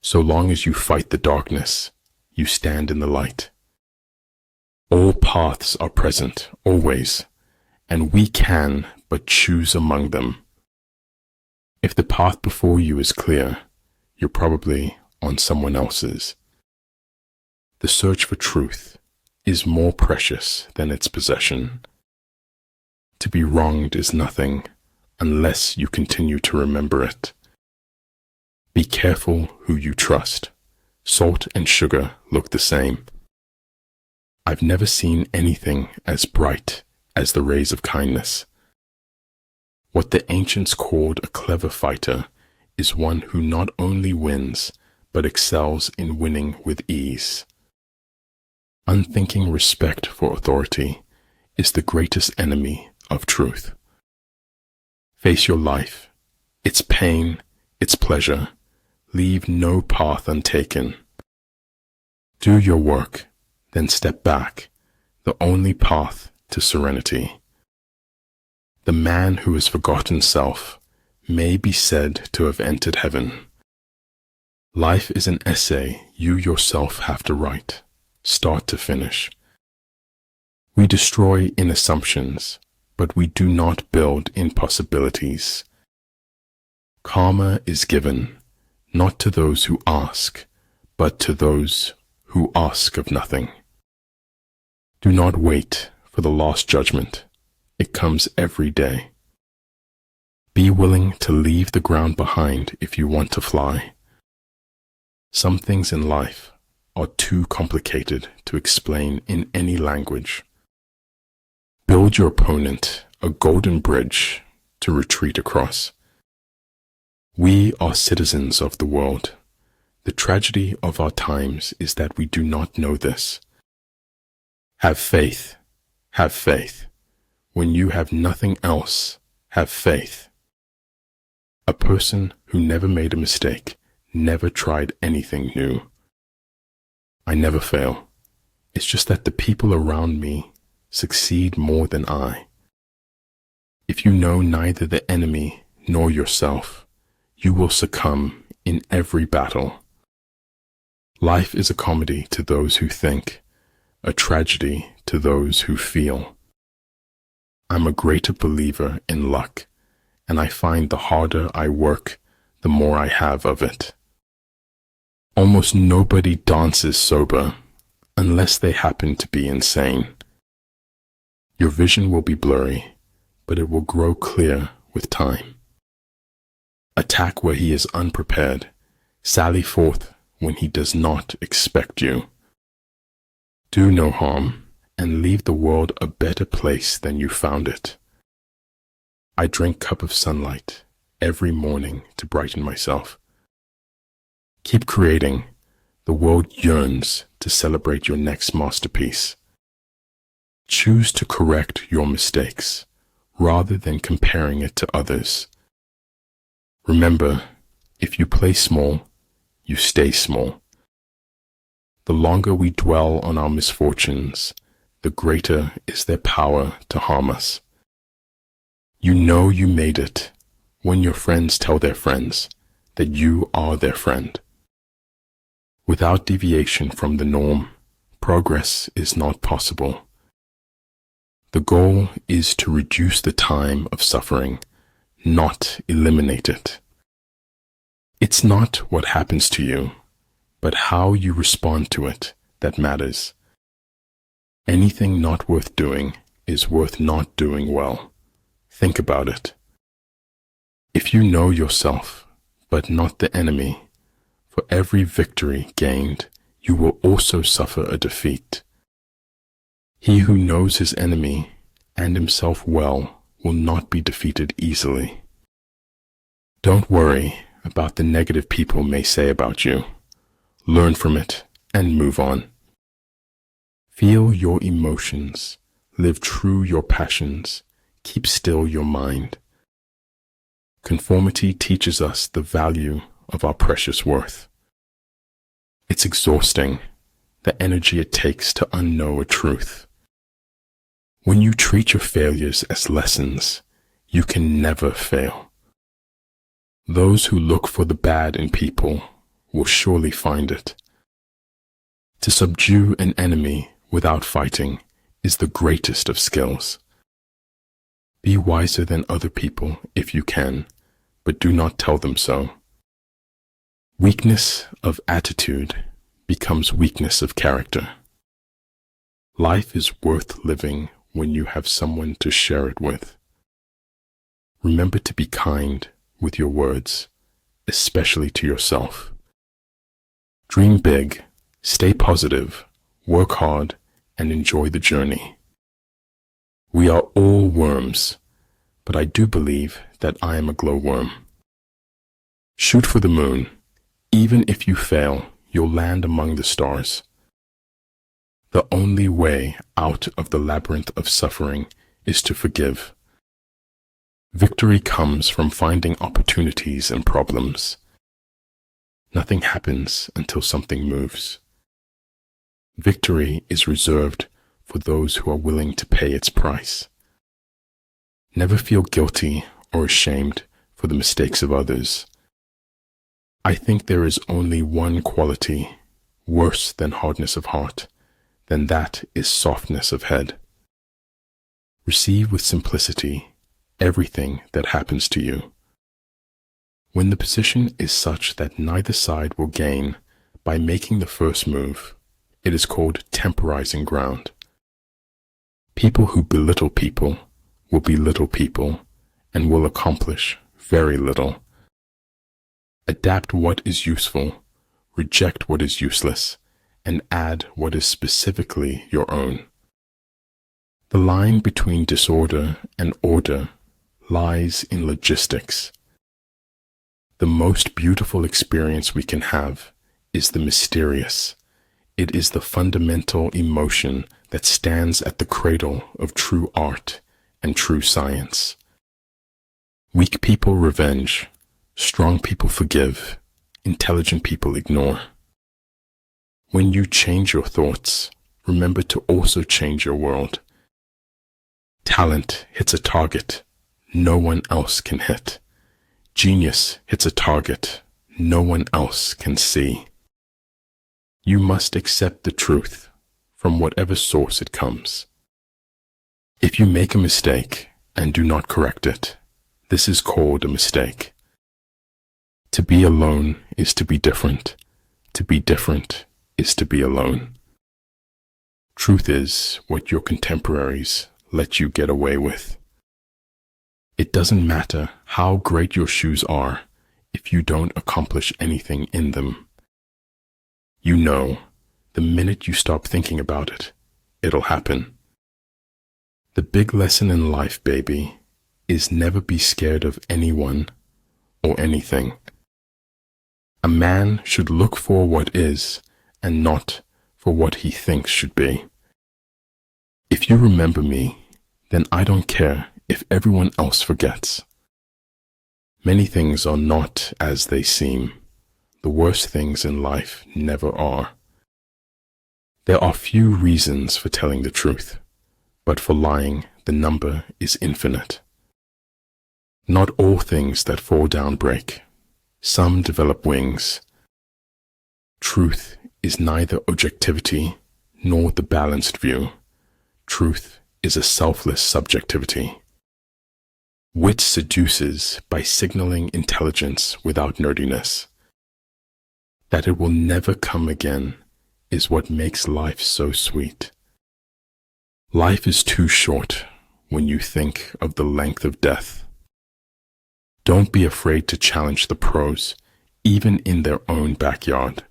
So long as you fight the darkness, you stand in the light. All paths are present, always, and we can but choose among them. If the path before you is clear, you're probably on someone else's. The search for truth is more precious than its possession. To be wronged is nothing unless you continue to remember it. Be careful who you trust. Salt and sugar look the same. I've never seen anything as bright as the rays of kindness. What the ancients called a clever fighter is one who not only wins, but excels in winning with ease. Unthinking respect for authority is the greatest enemy of truth. Face your life, its pain, its pleasure. Leave no path untaken. Do your work, then step back, the only path to serenity. The man who has forgotten self may be said to have entered heaven. Life is an essay you yourself have to write, start to finish. We destroy in assumptions, but we do not build in possibilities. Karma is given, not to those who ask, but to those who ask of nothing. Do not wait for the last judgment. It comes every day. Be willing to leave the ground behind if you want to fly. Some things in life are too complicated to explain in any language. Build your opponent a golden bridge to retreat across. We are citizens of the world. The tragedy of our times is that we do not know this. Have faith. Have faith. When you have nothing else, have faith. A person who never made a mistake never tried anything new. I never fail. It's just that the people around me succeed more than I. If you know neither the enemy nor yourself, you will succumb in every battle. Life is a comedy to those who think, a tragedy to those who feel. I'm a greater believer in luck, and I find the harder I work, the more I have of it. Almost nobody dances sober unless they happen to be insane. Your vision will be blurry, but it will grow clear with time. Attack where he is unprepared. Sally forth when he does not expect you. Do no harm, and leave the world a better place than you found it. I drink cup of sunlight every morning to brighten myself. Keep creating. The world yearns to celebrate your next masterpiece. Choose to correct your mistakes rather than comparing it to others. Remember, if you play small, you stay small. The longer we dwell on our misfortunes, the greater is their power to harm us. You know you made it when your friends tell their friends that you are their friend. Without deviation from the norm, progress is not possible. The goal is to reduce the time of suffering, not eliminate it. It's not what happens to you, but how you respond to it that matters. Anything not worth doing is worth not doing well. Think about it. If you know yourself, but not the enemy, for every victory gained, you will also suffer a defeat. He who knows his enemy and himself well will not be defeated easily. Don't worry about the negative people may say about you. Learn from it and move on. Feel your emotions, live true your passions, keep still your mind. Conformity teaches us the value of our precious worth. It's exhausting, the energy it takes to unknow a truth. When you treat your failures as lessons, you can never fail. Those who look for the bad in people will surely find it. To subdue an enemy without fighting is the greatest of skills. Be wiser than other people if you can, but do not tell them so. Weakness of attitude becomes weakness of character. Life is worth living when you have someone to share it with. Remember to be kind with your words, especially to yourself. Dream big, stay positive, work hard, and enjoy the journey. We are all worms, but I do believe that I am a glowworm. Shoot for the moon. Even if you fail, you'll land among the stars. The only way out of the labyrinth of suffering is to forgive. Victory comes from finding opportunities in problems. Nothing happens until something moves. Victory is reserved for those who are willing to pay its price. Never feel guilty or ashamed for the mistakes of others. I think there is only one quality worse than hardness of heart, then that is softness of head. Receive with simplicity everything that happens to you. When the position is such that neither side will gain by making the first move, it is called temporizing ground. People who belittle people will belittle people and will accomplish very little. Adapt what is useful, reject what is useless, and add what is specifically your own. The line between disorder and order lies in logistics. The most beautiful experience we can have is the mysterious. It is the fundamental emotion that stands at the cradle of true art and true science. Weak people revenge, strong people forgive, intelligent people ignore. When you change your thoughts, remember to also change your world. Talent hits a target no one else can hit. Genius hits a target no one else can see. You must accept the truth from whatever source it comes. If you make a mistake and do not correct it, this is called a mistake. To be alone is to be different. To be different is to be alone. Truth is what your contemporaries let you get away with. It doesn't matter how great your shoes are if you don't accomplish anything in them. You know, the minute you stop thinking about it, it'll happen. The big lesson in life, baby, is never be scared of anyone or anything. A man should look for what is and not for what he thinks should be. If you remember me, then I don't care if everyone else forgets. Many things are not as they seem. The worst things in life never are. There are few reasons for telling the truth, but for lying, the number is infinite. Not all things that fall down break. Some develop wings. Truth is neither objectivity nor the balanced view. Truth is a selfless subjectivity. Wit seduces by signaling intelligence without nerdiness. That it will never come again is what makes life so sweet. Life is too short when you think of the length of death. Don't be afraid to challenge the pros, even in their own backyard.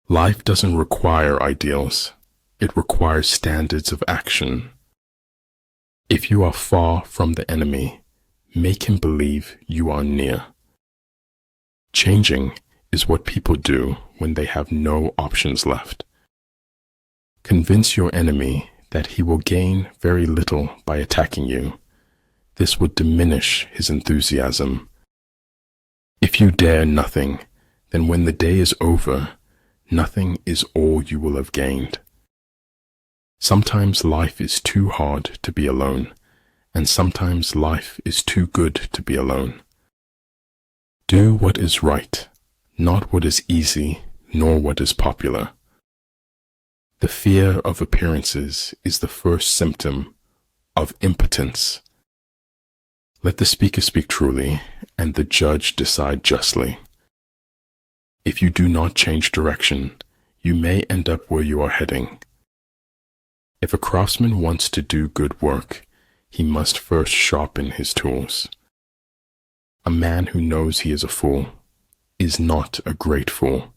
Life doesn't require ideals. It requires standards of action. If you are far from the enemy, make him believe you are near. Changing is what people do when they have no options left. Convince your enemy that he will gain very little by attacking you. This would diminish his enthusiasm. If you dare nothing, then when the day is over, nothing is all you will have gained. Sometimes life is too hard to be alone, and sometimes life is too good to be alone. Do what is right, not what is easy, nor what is popular. The fear of appearances is the first symptom of impotence. Let the speaker speak truly, and the judge decide justly. If you do not change direction, you may end up where you are heading. If a craftsman wants to do good work, he must first sharpen his tools. A man who knows he is a fool is not a great fool.